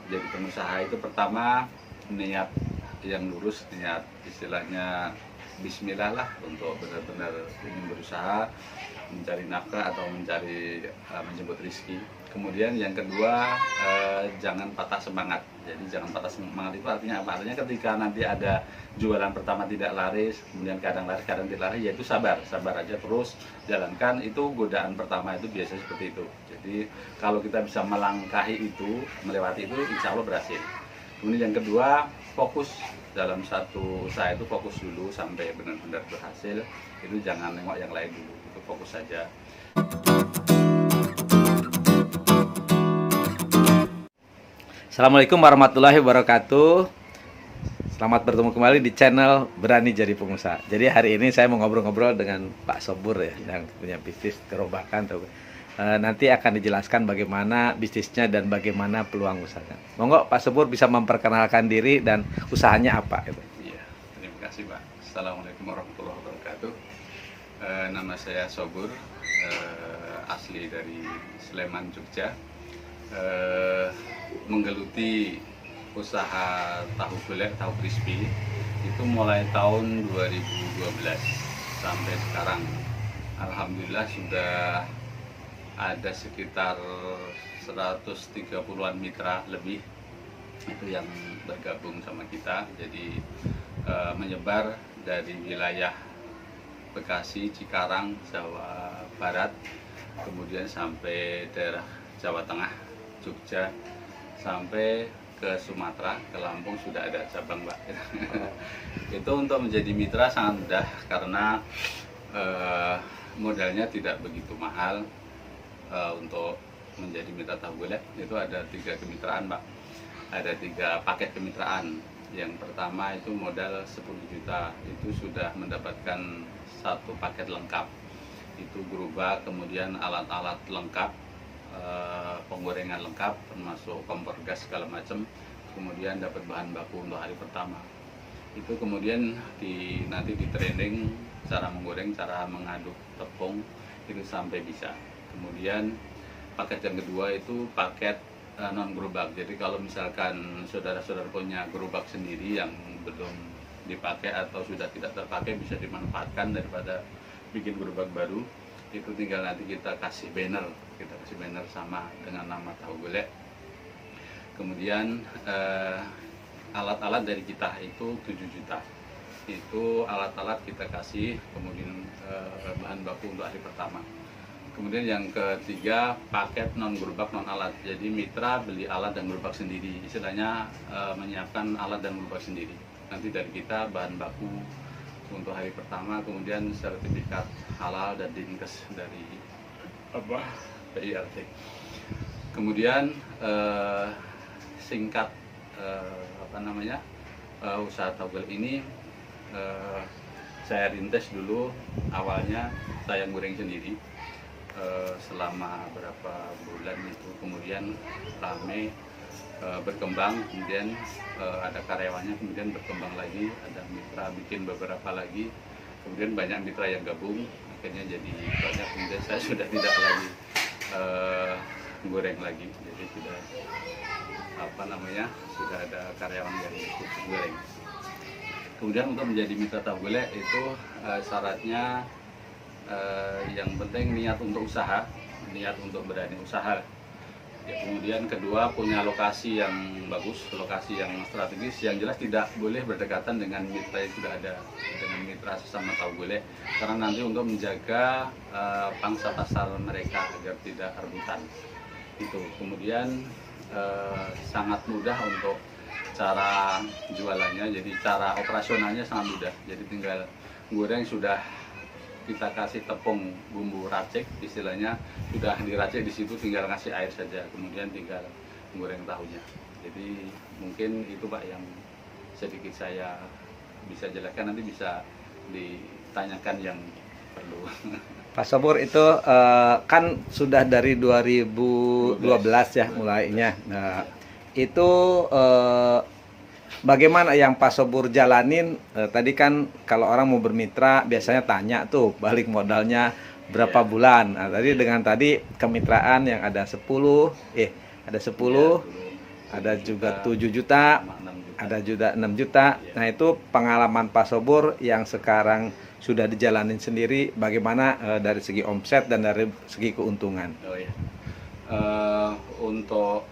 jadi pengusaha itu pertama niat yang lurus, niat istilahnya bismillah lah untuk benar-benar ingin berusaha mencari nafkah atau mencari menjemput rezeki. Kemudian yang kedua, jangan patah semangat. Jadi jangan patah semangat itu artinya apa? Artinya ketika nanti ada jualan pertama tidak laris, kemudian kadang laris, kadang tidak laris, yaitu sabar aja terus jalankan. Itu godaan pertama itu biasanya seperti itu. Jadi kalau kita bisa melangkahi itu, melewati itu, insya Allah berhasil. Kemudian yang kedua, fokus dalam satu usaha itu fokus dulu sampai benar-benar berhasil. Itu jangan nengok yang lain dulu, itu fokus saja. Assalamualaikum warahmatullahi wabarakatuh. Selamat bertemu kembali di channel Berani Jadi Pengusaha. Jadi hari ini saya mau ngobrol-ngobrol dengan Pak Sobur ya, yang punya bisnis gerobakan. Nanti akan dijelaskan bagaimana bisnisnya dan bagaimana peluang usahanya. Monggo Pak Sobur bisa memperkenalkan diri dan usahanya apa gitu. Iya, terima kasih Pak. Assalamualaikum warahmatullahi wabarakatuh. Nama saya Sobur, asli dari Sleman, Jogja. Menggeluti usaha tahu golek, tahu crispy itu mulai tahun 2012 sampai sekarang. Alhamdulillah sudah ada sekitar 130-an mitra lebih itu yang bergabung sama kita. Jadi menyebar dari wilayah Bekasi, Cikarang, Jawa Barat, kemudian sampai daerah Jawa Tengah, Jogja, sampai ke Sumatera, ke Lampung sudah ada cabang, Pak. Itu untuk menjadi mitra sangat mudah karena modalnya tidak begitu mahal. Untuk menjadi mitra tahu golek itu ada 3 kemitraan, Pak. Ada 3 paket kemitraan. Yang pertama itu modal 10 juta, itu sudah mendapatkan 1 paket lengkap. Itu gerobak, kemudian alat-alat lengkap, penggorengan lengkap termasuk kompor gas segala macam, kemudian dapat bahan baku untuk hari pertama. Itu kemudian nanti di training cara menggoreng, cara mengaduk tepung itu sampai bisa. Kemudian paket yang kedua itu paket non gerobak. Jadi kalau misalkan saudara-saudara punya gerobak sendiri yang belum dipakai atau sudah tidak terpakai, bisa dimanfaatkan daripada bikin gerobak baru. Itu tinggal nanti kita kasih banner sama dengan nama tahu golek. Kemudian alat-alat dari kita itu 7 juta, itu alat-alat kita kasih, kemudian bahan baku untuk hari pertama. Kemudian yang ketiga paket non gerobak non alat, jadi mitra beli alat dan gerobak sendiri, istilahnya menyiapkan alat dan gerobak sendiri. Nanti dari kita bahan baku untuk hari pertama, kemudian sertifikat halal dan dinkes dari PIRT. Kemudian singkat usaha tahu golek ini saya rintis dulu. Awalnya saya goreng sendiri selama berapa bulan itu, kemudian rame, berkembang, kemudian ada karyawannya, kemudian berkembang lagi, ada mitra bikin beberapa lagi, kemudian banyak mitra yang gabung, akhirnya jadi banyak, kemudian saya sudah tidak lagi goreng lagi, jadi sudah sudah ada karyawan yang ikut goreng. Kemudian untuk menjadi mitra tahu golek itu syaratnya yang penting niat untuk usaha, niat untuk berani usaha. Ya, kemudian kedua punya lokasi yang bagus, lokasi yang strategis, yang jelas tidak boleh berdekatan dengan mitra yang sudah ada, dengan mitra sesama tahu golek, karena nanti untuk menjaga pangsa pasar mereka agar tidak rebutan. Itu kemudian sangat mudah untuk cara jualannya, jadi cara operasionalnya sangat mudah. Jadi tinggal goreng, sudah kita kasih tepung bumbu racik, istilahnya sudah diracik di situ, tinggal ngasih air saja, kemudian tinggal goreng tahunya. Jadi mungkin itu Pak yang sedikit saya bisa jelaskan, nanti bisa ditanyakan yang perlu. Pak Sobur itu kan sudah dari 2012 ya mulainya. Nah, itu bagaimana yang Pak Sobur jalanin? Tadi kan kalau orang mau bermitra biasanya tanya tuh balik modalnya berapa bulan. Nah, tadi dengan kemitraan yang ada 10, ada juga 7 juta, 6 juta. ada juga 6 juta. Iya. Nah, itu pengalaman Pak Sobur yang sekarang sudah dijalanin sendiri, bagaimana dari segi omset dan dari segi keuntungan. Oh iya. Untuk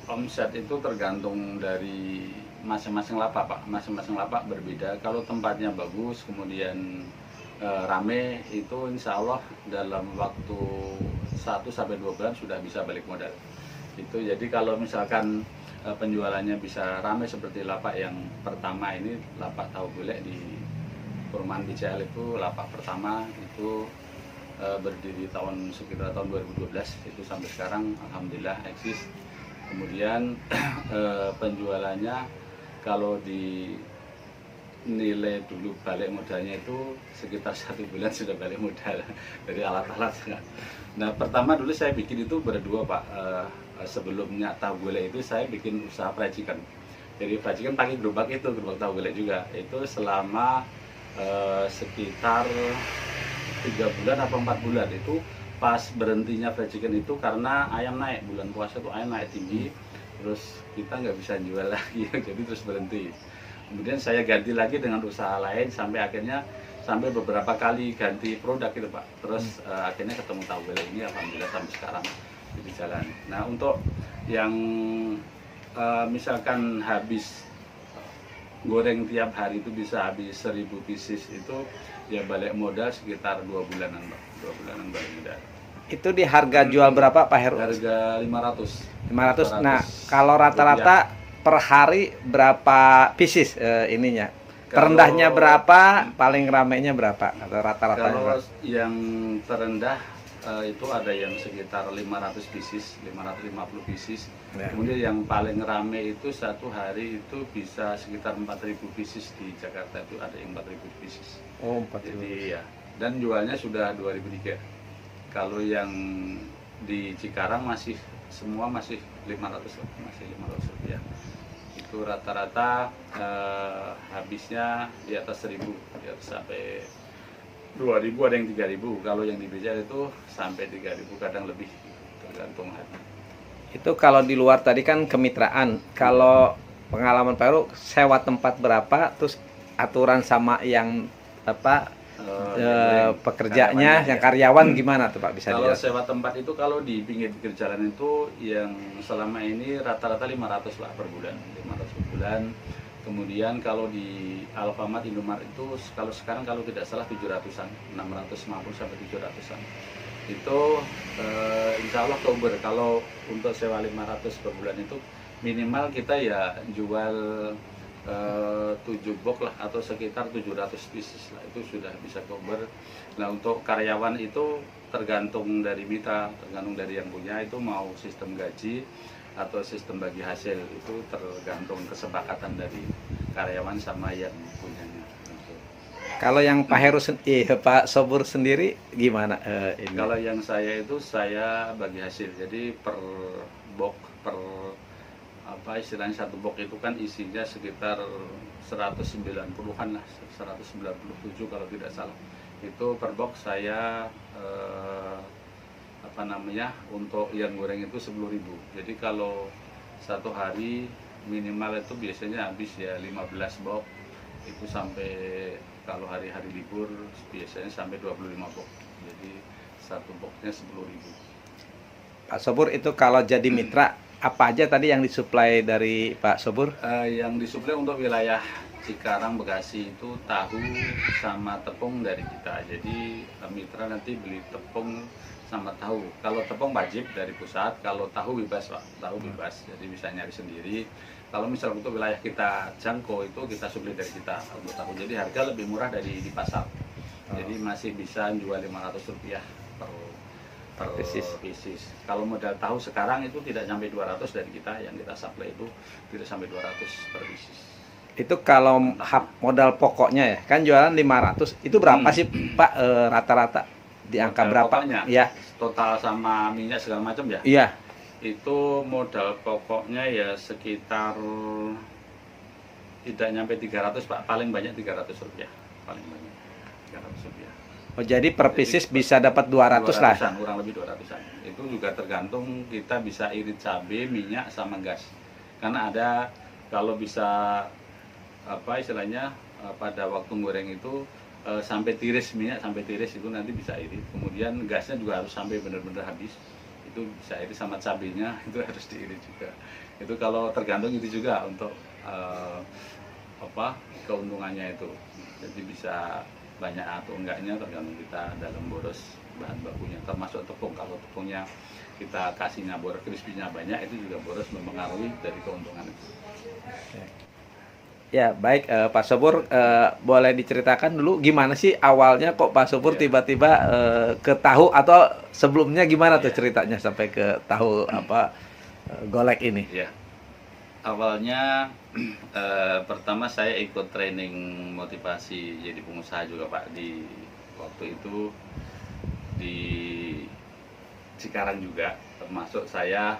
omset itu tergantung dari masing-masing lapak, Pak. Masing-masing lapak berbeda. Kalau tempatnya bagus, kemudian rame, itu insya Allah dalam waktu 1 sampai 2 bulan sudah bisa balik modal. Itu jadi kalau misalkan penjualannya bisa rame seperti lapak yang pertama ini, lapak tahu golek di Perumahan BCL itu, lapak pertama itu berdiri sekitar tahun 2012, itu sampai sekarang alhamdulillah eksis. Kemudian penjualannya kalau di nilai dulu balik modalnya itu sekitar 1 bulan sudah balik modal dari alat-alat. Nah, pertama dulu saya bikin itu berdua, Pak. Sebelumnya tahu golek itu saya bikin usaha peracikan. Jadi peracikan pakai gerobak tahu golek juga. Itu selama sekitar 3 bulan atau 4 bulan. Itu pas berhentinya peracikan itu karena ayam naik, bulan puasa tuh ayam naik tinggi, terus kita nggak bisa jual lagi, jadi terus berhenti. Kemudian saya ganti lagi dengan usaha lain sampai beberapa kali ganti produk gitu, Pak. Terus akhirnya ketemu tahu golek ini, alhamdulillah sampai sekarang di jalan. Nah, untuk yang misalkan habis goreng tiap hari itu bisa habis 1000 pieces, itu ya balik modal sekitar 2 bulanan, Pak. 2 bulanan balik modal. Itu di harga jual berapa, Pak Heru? Harga 500. 500. Nah, kalau rata-rata per hari berapa pieces ininya? Terendahnya berapa, paling ramainya berapa? Atau rata-ratanya Kalau berapa? yang terendah itu ada yang sekitar 500 pieces, 550 pieces. Ya. Kemudian yang paling rame itu satu hari itu bisa sekitar 4000 pieces. Di Jakarta itu ada yang 4000 pieces. Oh, 4000. Jadi ya, dan jualnya sudah 2003. Kalau yang di Cikarang semua masih 500 lah, masih 500 rupiah. Itu rata-rata habisnya di atas 1000, ya, sampai 2000, ada yang 3000. Kalau yang di BCL itu sampai 3000, kadang lebih, tergantung hari. Itu kalau di luar tadi kan kemitraan. Kalau pengalaman Pak Heru, sewa tempat berapa, terus aturan sama yang apa pekerjanya, yang karyawan gimana tuh, Pak? Bisa Kalau dijelaskan? sewa tempat itu, kalau di pinggir jalan itu yang selama ini rata-rata 500 lah per bulan, 500 per bulan. Kemudian kalau di Alfamart, Indomaret itu kalau sekarang kalau tidak salah 700-an, 650 sampai 700-an. Itu insya Allah cover. Kalau untuk sewa 500 per bulan itu minimal kita ya jual 7 box lah, atau sekitar 700 pieces lah, itu sudah bisa cover. Nah, untuk karyawan itu tergantung dari mitra, tergantung dari yang punya, itu mau sistem gaji atau sistem bagi hasil, itu tergantung kesepakatan dari karyawan sama yang punyanya. Kalau yang Pak Heru Pak Sobur sendiri gimana ini? Kalau yang saya itu saya bagi hasil, jadi per box, per apa istilahnya, satu box itu kan isinya sekitar 190-an lah, 197 kalau tidak salah. Itu per box saya untuk yang goreng itu 10.000. Jadi kalau satu hari minimal itu biasanya habis ya 15 box. Itu sampai kalau hari-hari libur biasanya sampai 25 box. Jadi satu boxnya 10.000. Pak Sobur, itu kalau jadi mitra apa aja tadi yang disuplai dari Pak Sobur? Yang disuplai untuk wilayah Cikarang, Bekasi itu tahu sama tepung dari kita. Jadi mitra nanti beli tepung sama tahu. Kalau tepung wajib dari pusat, kalau tahu bebas, Pak. Tahu bebas, jadi bisa nyari sendiri. Kalau misal untuk wilayah kita jangkau, itu kita suplai dari kita untuk tahu. Jadi harga lebih murah dari di pasar. Jadi masih bisa jual 500 rupiah per pieces. Kalau modal tahu sekarang itu tidak sampai 200 dari kita, yang kita supply itu tidak sampai 200 per pieces. Itu kalau modal pokoknya ya, kan jualan 500, itu berapa sih Pak rata-rata? Di angka Modal berapa? pokoknya, Ya. total sama minyak segala macam ya? Iya. Itu modal pokoknya ya sekitar tidak nyampe 300, Pak. Paling banyak 300 rupiah. Paling banyak 300 rupiah. Oh, jadi per pieces bisa dapat 200 lah. Kurang lebih 200-an. itu juga tergantung kita bisa irit cabai, minyak sama gas. Karena ada kalau bisa apa istilahnya pada waktu goreng itu sampai tiris, minyak sampai tiris itu nanti bisa irit. Kemudian gasnya juga harus sampai benar-benar habis, itu bisa irit, sama cabenya itu harus diirit juga. Itu kalau tergantung itu juga untuk apa keuntungannya itu. Jadi bisa banyak atau enggaknya tergantung kita dalam boros bahan bakunya, termasuk tepung. Kalau tepungnya kita kasihnya boros crispy-nya banyak, itu juga boros mempengaruhi dari keuntungan itu. Ya, baik Pak Sobur, boleh diceritakan dulu gimana sih awalnya kok Pak Sobur tiba-tiba ke tahu, atau sebelumnya gimana tuh ceritanya sampai ke tahu apa golek ini? Ya, awalnya pertama saya ikut training motivasi jadi pengusaha juga Pak, di waktu itu di Cikarang juga, termasuk saya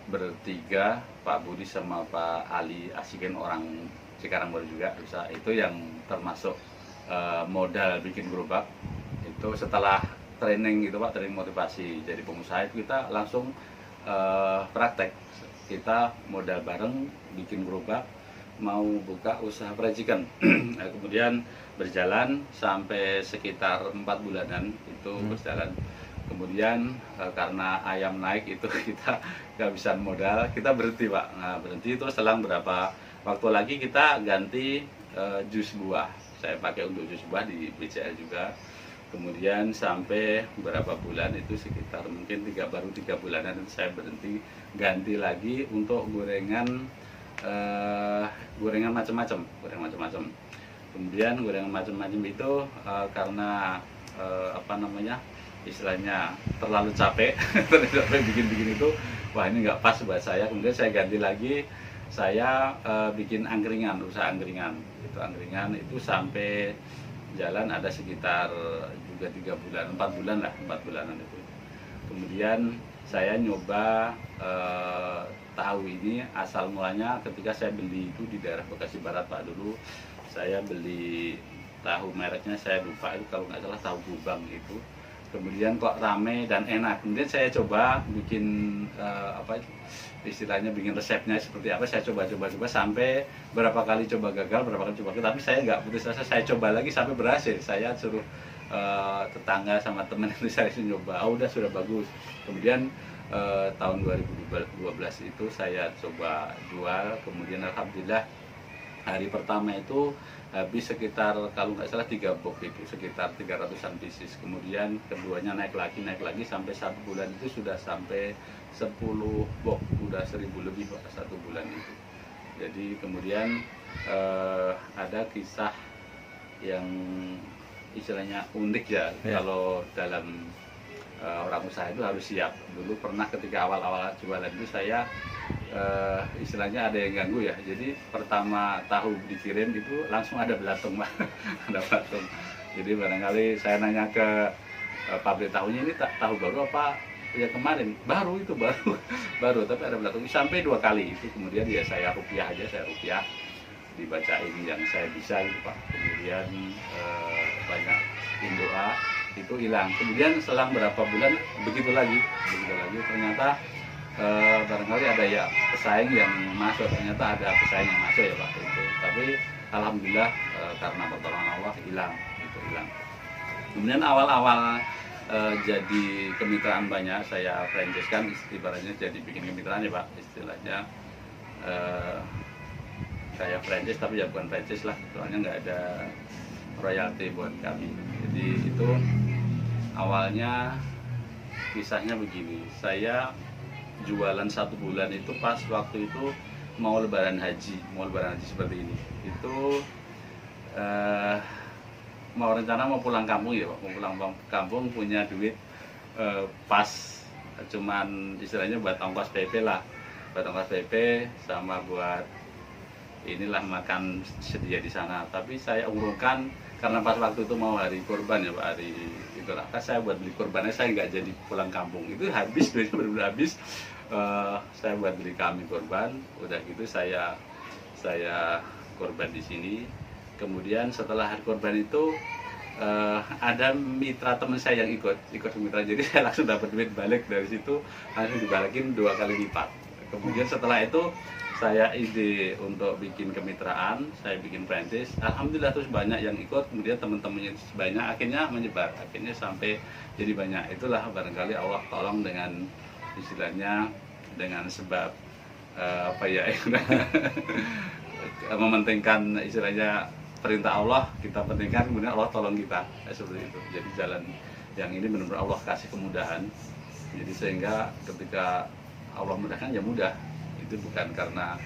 bertiga, Pak Budi sama Pak Ali Asigen, orang Cikarang baru juga, itu yang termasuk modal bikin gerobak. Itu setelah training gitu Pak, training motivasi jadi pengusaha, itu kita langsung praktek. Kita modal bareng bikin gerobak, mau buka usaha peracikan. Nah, kemudian berjalan sampai sekitar 4 bulanan itu berjalan. Kemudian karena ayam naik itu kita kehabisan modal, kita berhenti Pak. Nah, berhenti itu selang berapa waktu lagi kita ganti jus buah. Saya pakai untuk jus buah di BCL juga. Kemudian sampai beberapa bulan itu sekitar mungkin baru 3 bulanan itu saya berhenti, ganti lagi untuk gorengan macam-macam. Kemudian gorengan macam-macam itu karena apa namanya, istilahnya terlalu capek bikin itu, wah ini nggak pas buat saya. Kemudian saya ganti lagi, saya bikin angkringan, usaha angkringan. Itu angkringan itu sampai jalan ada sekitar juga 4 bulanan itu. Kemudian saya nyoba tahu ini asal mulanya ketika saya beli itu di daerah Bekasi Barat Pak. Dulu saya beli tahu, mereknya saya lupa, itu kalau nggak salah tahu Gubang itu. Kemudian kok rame dan enak. Kemudian saya coba bikin apa istilahnya, bikin resepnya seperti apa. Saya coba sampai berapa kali coba gagal, berapa kali coba gagal, tapi saya nggak putus asa. Saya coba lagi sampai berhasil. Saya suruh tetangga sama teman itu saya nyoba, udah sudah bagus. Kemudian tahun 2012 itu saya coba jual. Kemudian alhamdulillah hari pertama itu habis sekitar kalau nggak salah 3 box, itu sekitar 300-an pieces. Kemudian keduanya naik lagi sampai 1 bulan itu sudah sampai 10 box, udah 1000 lebih Pak, 1 bulan itu. Jadi kemudian ada kisah yang istilahnya unik ya. Kalau dalam orang usaha itu harus siap. Dulu pernah ketika awal-awal jualan itu saya istilahnya ada yang ganggu ya. Jadi pertama tahu dikirim itu langsung ada belatung Pak. Ada belatung. Jadi barangkali saya nanya ke pabrik tahunya, ini tahu baru apa ya kemarin? Baru itu baru tapi ada belatung sampai 2 kali itu. Kemudian ya saya rupiah, dibacain yang saya bisa gitu Pak. Kemudian banyak doa itu hilang. Kemudian selang berapa bulan begitu lagi ternyata barangkali ada ya pesaing yang masuk, ternyata ada pesaing yang masuk ya Pak itu. Tapi alhamdulillah karena pertolongan Allah hilang. Kemudian awal-awal jadi kemitraan banyak, saya franchise kan, ibaratnya jadi bikin kemitraan ya Pak istilahnya. Saya franchise tapi ya bukan franchise lah, soalnya nggak ada royalti buat kami. Jadi itu awalnya kisahnya begini, saya jualan 1 bulan itu pas waktu itu mau lebaran haji seperti ini. Itu mau pulang kampung ya Pak, mau pulang kampung, punya duit pas cuman istilahnya buat ongkos PP lah, sama buat inilah makan sedia di sana. Tapi saya urungkan karena pas waktu itu mau hari kurban ya Pak, hari itulah kan saya buat beli kurbannya, saya nggak jadi pulang kampung, itu habis duitnya benar-benar habis. Saya buat beli kambing kurban, udah gitu saya kurban di sini. Kemudian setelah hari kurban itu ada mitra teman saya yang ikut mitra, jadi saya langsung dapat duit balik dari situ, langsung dibalikin 2 kali lipat. Kemudian setelah itu saya ide untuk bikin kemitraan, saya bikin franchise, alhamdulillah terus banyak yang ikut, kemudian teman-temannya banyak, akhirnya menyebar, akhirnya sampai jadi banyak. Itulah barangkali Allah tolong dengan istilahnya, dengan sebab apa ya mementingkan istilahnya perintah Allah kita pentingkan, kemudian Allah tolong kita, seperti itu. Jadi jalan yang ini benar-benar Allah kasih kemudahan, jadi sehingga ketika Allah mudahkan ya mudah. Itu bukan karena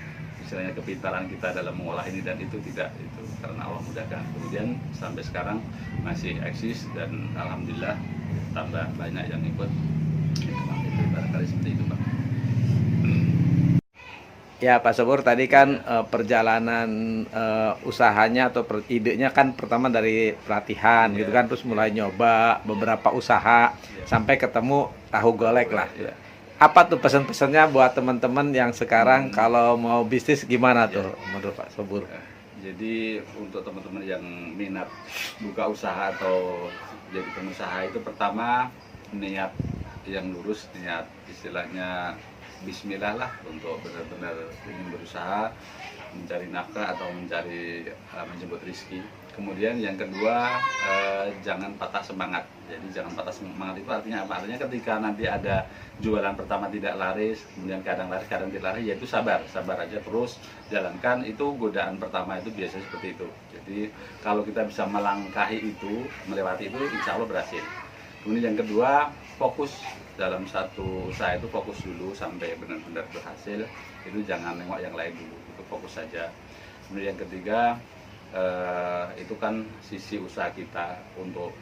istilahnya kepintaran kita dalam mengolah ini dan itu, tidak, itu karena Allah mudahkan. Kemudian sampai sekarang masih eksis dan alhamdulillah tambah banyak yang ikut. Itu barangkali seperti itu, Pak. Ya Pak Sobur, tadi kan perjalanan usahanya atau idenya kan pertama dari pelatihan gitu kan, terus mulai nyoba beberapa usaha sampai ketemu tahu golek lah. Apa tuh pesan-pesannya buat teman-teman yang sekarang kalau mau bisnis gimana tuh menurut Pak Sobur? Jadi untuk teman-teman yang minat buka usaha atau jadi pengusaha, itu pertama niat yang lurus, niat istilahnya bismillah lah untuk benar-benar ingin berusaha mencari nafkah atau mencari menjemput rezeki. Kemudian yang kedua, jangan patah semangat. Jadi jangan patah semangat itu artinya apa? Artinya ketika nanti ada jualan pertama tidak laris, kemudian kadang laris, kadang tidak laris, yaitu sabar aja, terus jalankan. Itu godaan pertama itu biasanya seperti itu. Jadi kalau kita bisa melangkahi itu, melewati itu, insya Allah berhasil. Kemudian yang kedua, fokus dalam satu usaha itu, fokus dulu sampai benar-benar berhasil. Itu jangan nengok yang lain dulu, itu fokus saja. Kemudian yang ketiga, itu kan sisi usaha kita. Untuk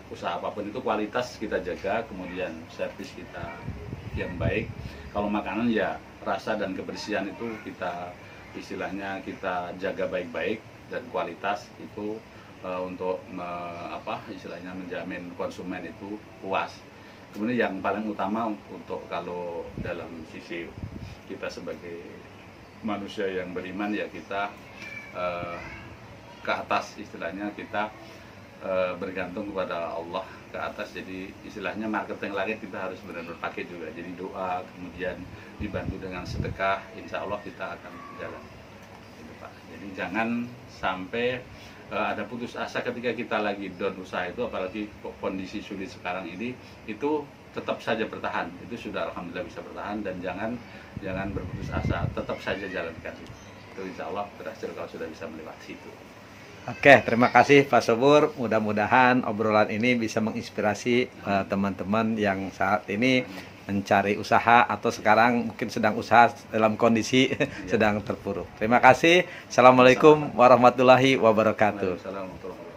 usaha apapun itu kualitas kita jaga, kemudian servis kita yang baik. Kalau makanan ya rasa dan kebersihan itu kita istilahnya kita jaga baik-baik, dan kualitas itu untuk istilahnya menjamin konsumen itu puas. Kemudian yang paling utama untuk kalau dalam sisi kita sebagai manusia yang beriman ya kita ke atas, istilahnya kita bergantung kepada Allah ke atas. Jadi istilahnya marketing langit kita harus benar-benar pakai juga. Jadi doa, kemudian dibantu dengan sedekah, insya Allah kita akan jalan. Gitu, Pak. Jadi jangan sampai ada putus asa ketika kita lagi down usaha itu, apalagi kondisi sulit sekarang ini, itu tetap saja bertahan. Itu sudah alhamdulillah bisa bertahan, dan jangan berputus asa, tetap saja jalankan itu, insya Allah berhasil kalau sudah bisa melewati itu. Oke, terima kasih Pak Sobur. Mudah-mudahan obrolan ini bisa menginspirasi teman-teman yang saat ini mencari usaha atau sekarang mungkin sedang usaha dalam kondisi sedang terpuruk. Terima kasih. Assalamualaikum warahmatullahi wabarakatuh. Waalaikumsalam warahmatullahi wabarakatuh.